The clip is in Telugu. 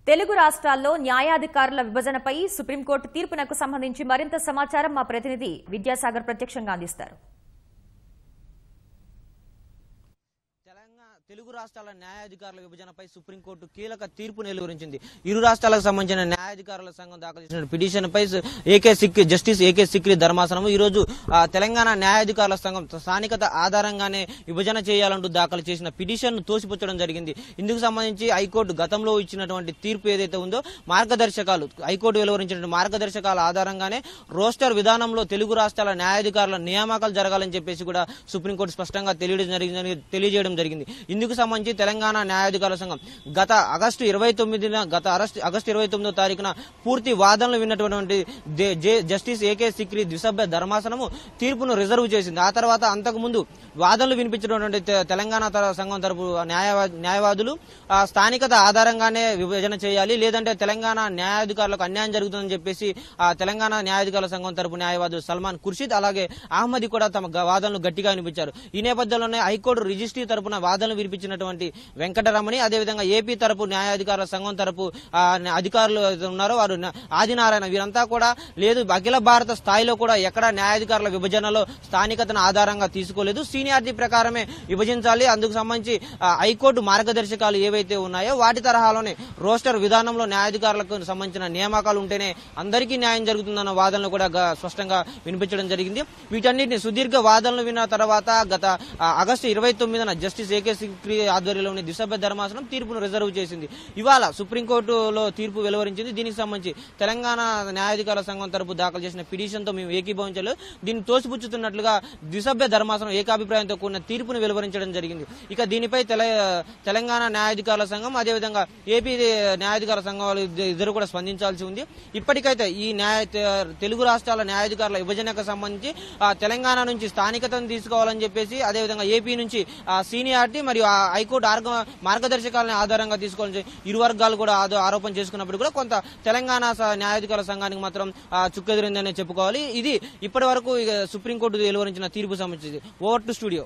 తెలుగు రాష్ట్రాల్లో న్యాయాధికారుల విభజనపై సుప్రీంకోర్టు తీర్పునకు సంబంధించి మరింత సమాచారం మా ప్రతినిధి విద్యాసాగర్ ప్రత్యక్షంగా అందిస్తారు. తెలుగు రాష్ట్రాల న్యాయాధికారుల విభజనపై సుప్రీంకోర్టు కీలక తీర్పు వెలువరించింది. ఇరు రాష్ట్రాలకు సంబంధించిన న్యాయాధికారుల సంఘం దాఖలు చేసిన పిటిషన్పై జస్టిస్ ఏకే సిక్రీ ధర్మాసనం ఈ రోజు తెలంగాణ న్యాయాధికారుల సంఘం స్థానికత ఆధారంగానే విభజన చేయాలంటూ దాఖలు చేసిన పిటిషన్ తోసిపుచ్చడం జరిగింది. ఇందుకు సంబంధించి హైకోర్టు గతంలో ఇచ్చినటువంటి తీర్పు ఏదైతే ఉందో మార్గదర్శకాలు హైకోర్టు వెలువరించిన మార్గదర్శకాల ఆధారంగానే రోస్టర్ విధానంలో తెలుగు రాష్ట్రాల న్యాయాధికారుల నియామకాలు జరగాలని చెప్పేసి కూడా సుప్రీంకోర్టు స్పష్టంగా తెలియజేయడం జరిగింది. ఇందుకు సంబంధించి తెలంగాణ న్యాయాధికారుల సంఘం గత ఆగస్టు 29వ తారీఖున పూర్తి వాదనలు విన్నటువంటి జస్టిస్ ఏకే సిక్రీ ద్విసభ్య ధర్మాసనము తీర్పును రిజర్వ్ చేసింది. ఆ తర్వాత అంతకుముందు వాదనలు వినిపించినటువంటి తెలంగాణ సంఘం తరపు న్యాయవాదులు స్థానికత ఆధారంగానే విభజన చేయాలి, లేదంటే తెలంగాణ న్యాయాధికారులకు అన్యాయం జరుగుతుందని చెప్పేసి తెలంగాణ న్యాయాధికారుల సంఘం తరపు న్యాయవాదులు సల్మాన్ ఖుర్షీద్ అలాగే అహ్మదీ కూడా తమ వాదనలు గట్టిగా వినిపించారు. ఈ నేపథ్యంలోనే హైకోర్టు రిజిస్ట్రీ తరపున వాదనలు వినిపించినటువంటి వెంకటరమణి అదేవిధంగా ఏపీ తరపు న్యాయాధికారుల సంఘం తరపు అధికారులు ఉన్నారో వారు ఆదినారాయణ వీరంతా కూడా లేదు అఖిల భారత స్థాయిలో కూడా ఎక్కడా న్యాయాధికారుల విభజనలో స్థానికతను ఆధారంగా తీసుకోలేదు, సీనియారిటీ ప్రకారమే విభజించాలి. అందుకు సంబంధించి హైకోర్టు మార్గదర్శకాలు ఏవైతే ఉన్నాయో వాటి తరహాలోనే రోస్టర్ విధానంలో న్యాయాధికారులకు సంబంధించిన నియామకాలు ఉంటేనే అందరికీ న్యాయం జరుగుతుందన్న వాదనలు కూడా స్పష్టంగా వినిపించడం జరిగింది. వీటన్నిటిని సుదీర్ఘ వాదనలు విన్న తర్వాత గత ఆగస్టు 29న జస్టిస్ ఏకే సిక్రీ ఆధ్వర్యంలోని ద్విసభ్య ధర్మాసనం తీర్పును రిజర్వ్ చేసింది. ఇవాళ సుప్రీంకోర్టులో తీర్పు వెలువరించింది. దీనికి సంబంధించి తెలంగాణ న్యాయాధికారుల సంఘం తరపు దాఖలు చేసిన పిటిషన్తో మేము ఏకీభవించలేదు, దీన్ని తోసిపుచ్చుతున్నట్లుగా ద్విసభ్య ధర్మాసనం ఏకాభిప్రాయంతో కూడిన తీర్పును వెలువరించడం జరిగింది. ఇక దీనిపై తెలంగాణ న్యాయాధికారుల సంఘం అదేవిధంగా ఏపీ న్యాయాధికారుల సంఘాలు ఇద్దరు కూడా స్పందించాల్సి ఉంది. ఇప్పటికైతే ఈ తెలుగు రాష్ట్రాల న్యాయాధికారుల విభజనకు సంబంధించి తెలంగాణ నుంచి స్థానికతను తీసుకోవాలని చెప్పేసి అదేవిధంగా ఏపీ నుంచి సీనియారిటీ మరియు హైకోర్టు మార్గదర్శకాలను ఆధారంగా తీసుకోవాలని ఇరు వర్గాలు కూడా ఆరోపణ చేసుకున్నప్పుడు కూడా కొంత తెలంగాణ న్యాయాధికారుల సంఘానికి మాత్రం చుక్కెదిరిందని చెప్పుకోవాలి. ఇది ఇప్పటి వరకు సుప్రీంకోర్టు వెలువరించిన తీర్పు సంబంధించి. Over to studio.